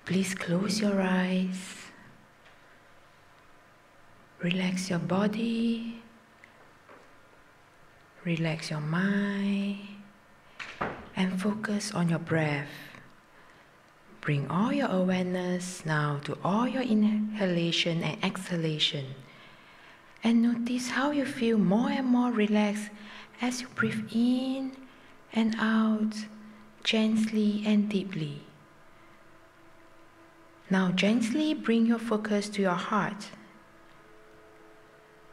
Please close your eyes. Relax your body. Relax your mind. And focus on your breath. Bring all your awareness now to all your inhalation and exhalation. And notice how you feel more and more relaxed as you breathe in and out gently and deeply. Now gently bring your focus to your heart.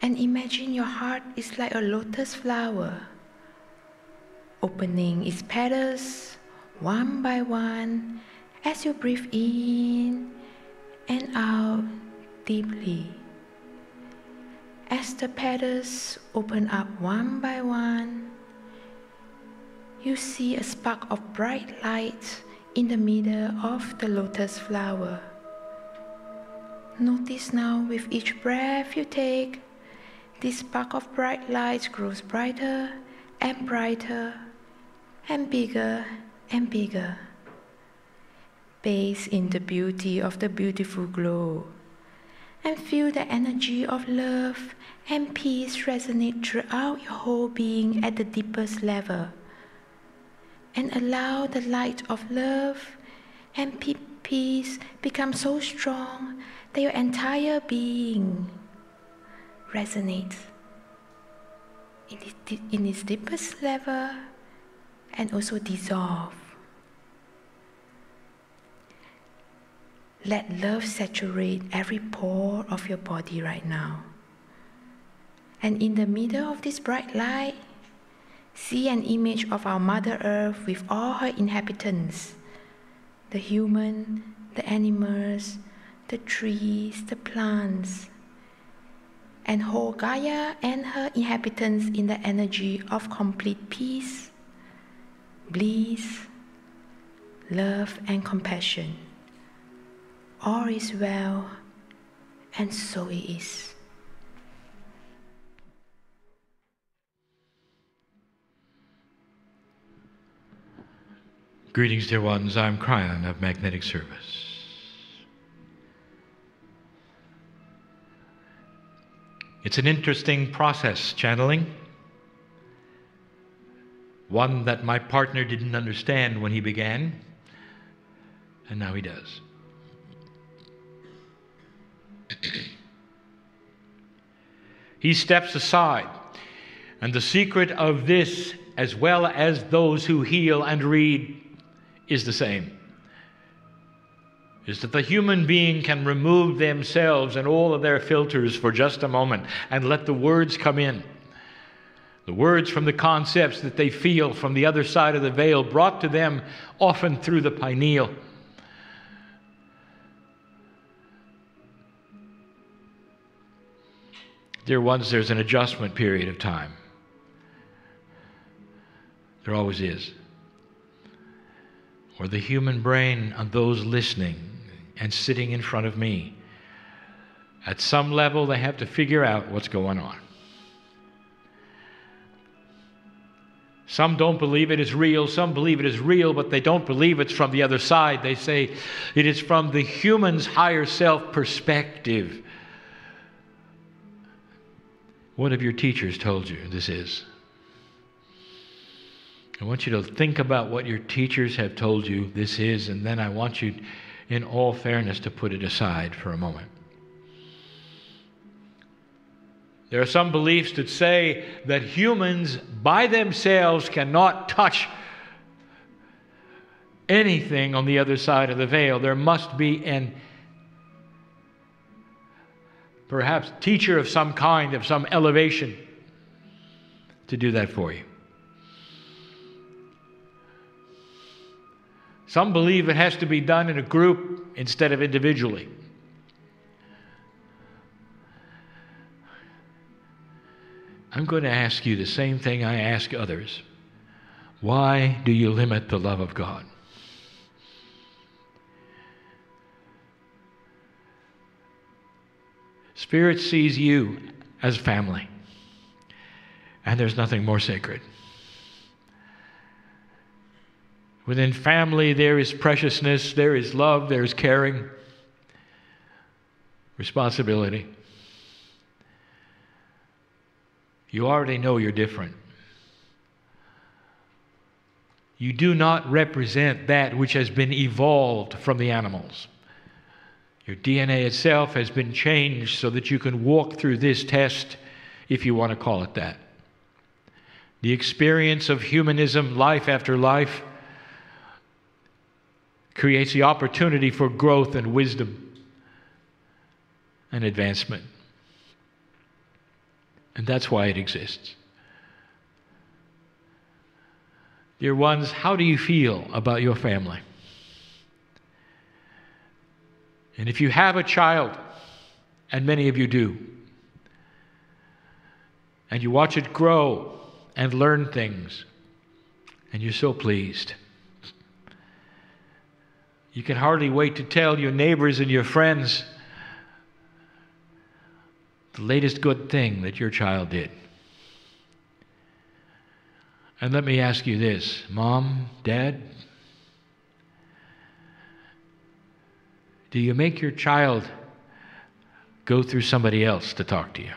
And imagine your heart is like a lotus flower, opening its petals one by one as you breathe in and out deeply. As the petals open up one by one, you see a spark of bright light in the middle of the lotus flower. Notice now with each breath you take, this spark of bright light grows brighter and brighter and bigger and bigger. Bathe in the beauty of the beautiful glow and feel the energy of love and peace resonate throughout your whole being at the deepest level. And allow the light of love and peace become so strong that your entire being resonates in its deepest level and also dissolve. Let love saturate every pore of your body right now. And in the middle of this bright light, see an image of our Mother Earth with all her inhabitants, the human, the animals, the trees, the plants, and hold Gaia and her inhabitants in the energy of complete peace, bliss, love, and compassion. All is well, and so it is. Greetings, dear ones. I'm Kryon of Magnetic Service. It's an interesting process, channeling. One that my partner didn't understand when he began, and now he does. He steps aside, and the secret of this, as well as those who heal and read, is the same. Is that the human being can remove themselves and all of their filters for just a moment and let the words come in. The words from the concepts that they feel from the other side of the veil, brought to them often through the pineal. Dear ones, there's an adjustment period of time. There always is. Or the human brain of those listening and sitting in front of me, at some level they have to figure out what's going on. Some don't believe it is real, some believe it is real, but they don't believe it's from the other side. They say it is from the human's higher self perspective. What have your teachers told you this is? I want you to think about what your teachers have told you this is, and then I want you, in all fairness, to put it aside for a moment. There are some beliefs that say that humans by themselves cannot touch anything on the other side of the veil. There must be an perhaps teacher of some kind, of some elevation, to do that for you. Some believe it has to be done in a group instead of individually. I'm going to ask you the same thing I ask others. Why do you limit the love of God? Spirit sees you as family, and there's nothing more sacred. Within family, there is preciousness, there is love, there is caring, responsibility. You already know you're different. You do not represent that which has been evolved from the animals. Your DNA itself has been changed so that you can walk through this test, if you want to call it that. The experience of humanism, life after life, creates the opportunity for growth and wisdom and advancement. And that's why it exists. Dear ones, how do you feel about your family? And if you have a child, and many of you do, and you watch it grow and learn things, and you're so pleased, you can hardly wait to tell your neighbors and your friends the latest good thing that your child did. And let me ask you this, Mom, Dad, do you make your child go through somebody else to talk to you?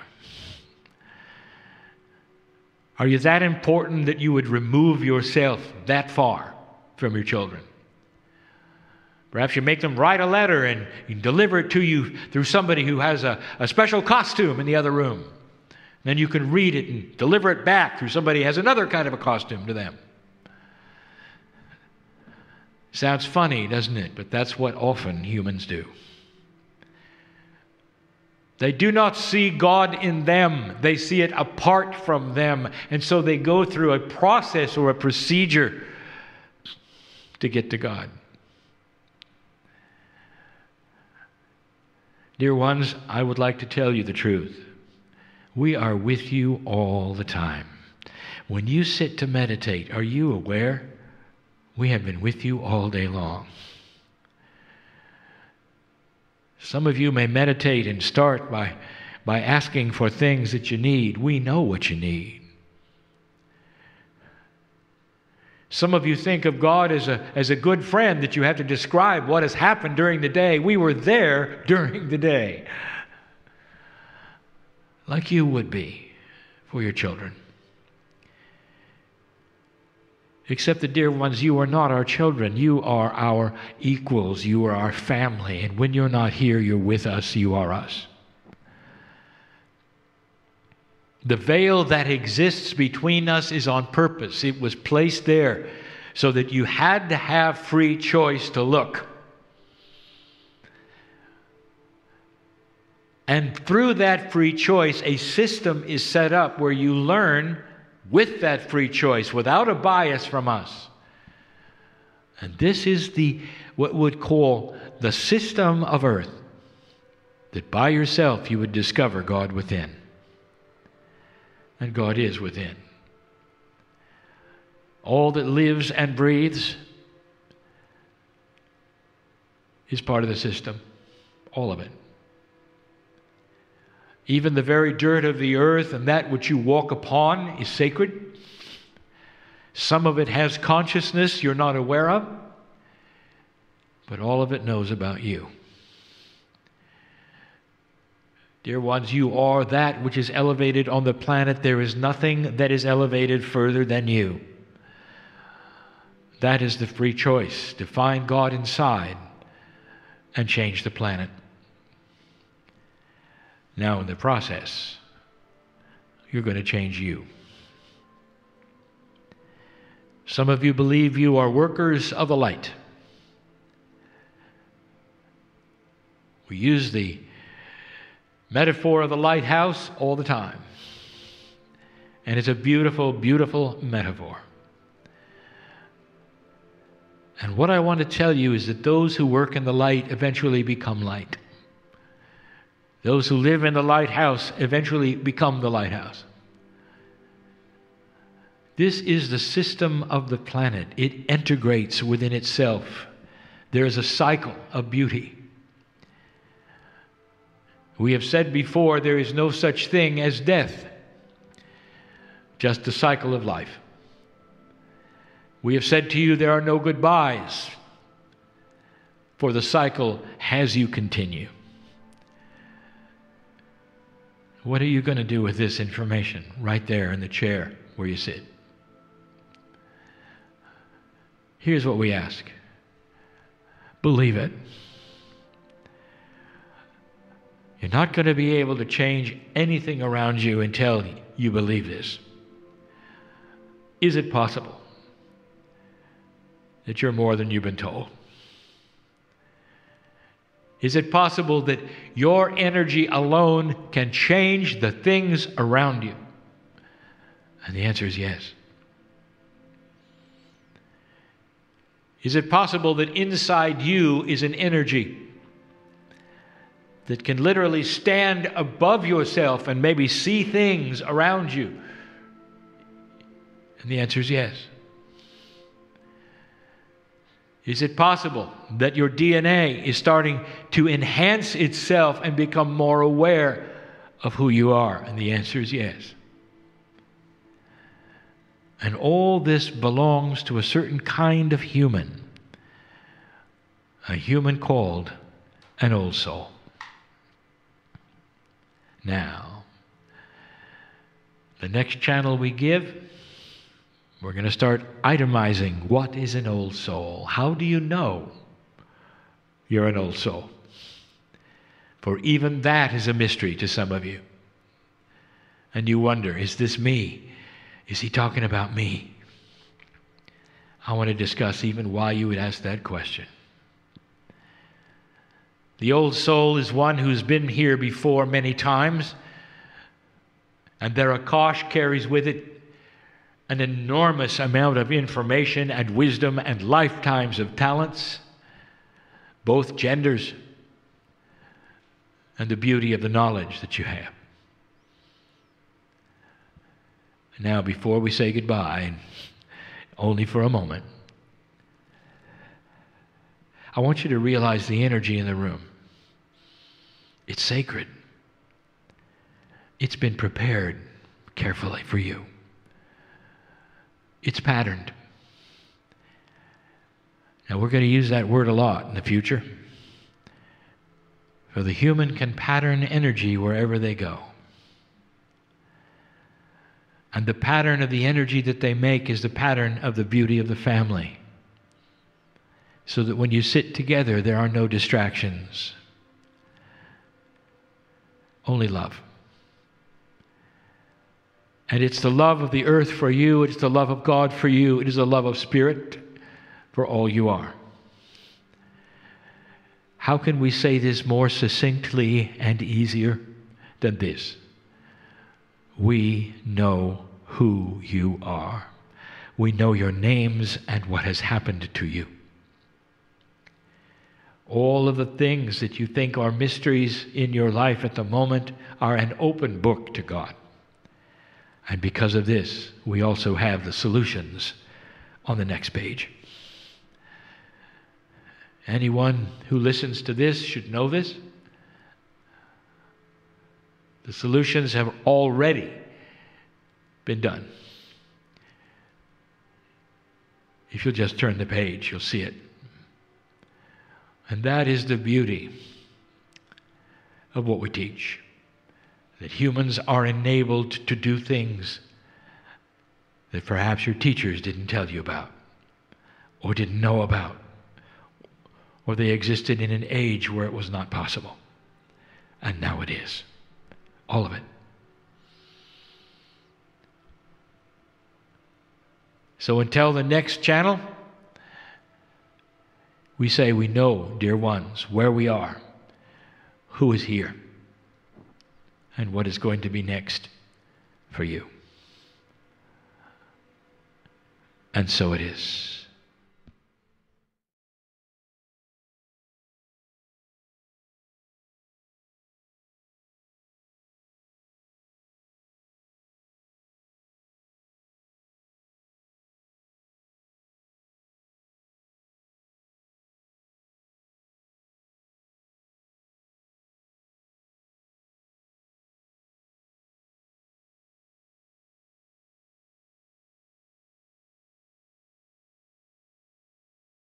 Are you that important that you would remove yourself that far from your children? Perhaps you make them write a letter and you deliver it to you through somebody who has a special costume in the other room. Then you can read it and deliver it back through somebody who has another kind of a costume to them. Sounds funny, doesn't it? But that's what often humans do. They do not see God in them. They see it apart from them. And so they go through a process or a procedure to get to God. Dear ones, I would like to tell you the truth. We are with you all the time. When you sit to meditate, are you aware? We have been with you all day long. Some of you may meditate and start by asking for things that you need. We know what you need. Some of you think of God as a good friend that you have to describe what has happened during the day. We were there during the day, like you would be for your children. Except that, dear ones, you are not our children. You are our equals. You are our family. And when you're not here, you're with us. You are us. The veil that exists between us is on purpose. It was placed there so that you had to have free choice to look. And through that free choice, a system is set up where you learn with that free choice, without a bias from us. And this is what would call the system of earth, that by yourself you would discover God within. And God is within. All that lives and breathes is part of the system, all of it. Even the very dirt of the earth and that which you walk upon is sacred. Some of it has consciousness you're not aware of, but all of it knows about you. Dear ones, you are that which is elevated on the planet. There is nothing that is elevated further than you. That is the free choice, to find God inside and change the planet. Now, in the process, you're going to change you. Some of you believe you are workers of the light. We use the metaphor of the lighthouse all the time. And it's a beautiful, beautiful metaphor. And what I want to tell you is that those who work in the light eventually become light. Those who live in the lighthouse eventually become the lighthouse. This is the system of the planet. It integrates within itself. There is a cycle of beauty. We have said before, there is no such thing as death, just the cycle of life. We have said to you there are no goodbyes, for the cycle has you continue. What are you going to do with this information right there in the chair where you sit? Here's what we ask. Believe it. You're not going to be able to change anything around you until you believe this. Is it possible that you're more than you've been told? Is it possible that your energy alone can change the things around you? And the answer is yes. Is it possible that inside you is an energy that can literally stand above yourself and maybe see things around you? And the answer is yes. Is it possible that your DNA is starting to enhance itself and become more aware of who you are? And the answer is yes. And all this belongs to a certain kind of human, a human called an old soul. Now, the next channel we give, we're going to start itemizing what is an old soul. How do you know you're an old soul? For even that is a mystery to some of you. And you wonder, is this me? Is he talking about me? I want to discuss even why you would ask that question. The old soul is one who's been here before many times, and their akash carries with it an enormous amount of information and wisdom and lifetimes of talents, both genders, and the beauty of the knowledge that you have. Now, before we say goodbye, and only for a moment, I want you to realize the energy in the room. It's sacred. It's been prepared carefully for you. It's patterned. Now, we're going to use that word a lot in the future. For the human can pattern energy wherever they go. And the pattern of the energy that they make is the pattern of the beauty of the family. So that when you sit together, there are no distractions. Only love. And it's the love of the earth for you, it's the love of God for you, it is the love of spirit for all you are. How can we say this more succinctly and easier than this? We know who you are. We know your names and what has happened to you. All of the things that you think are mysteries in your life at the moment are an open book to God. And because of this, we also have the solutions on the next page. Anyone who listens to this should know this. The solutions have already been done. If you'll just turn the page, you'll see it. And that is the beauty of what we teach. That humans are enabled to do things that perhaps your teachers didn't tell you about, or didn't know about, or they existed in an age where it was not possible. And now it is. All of it. So until the next channel, we say we know, dear ones, where we are, who is here, and what is going to be next for you. And so it is.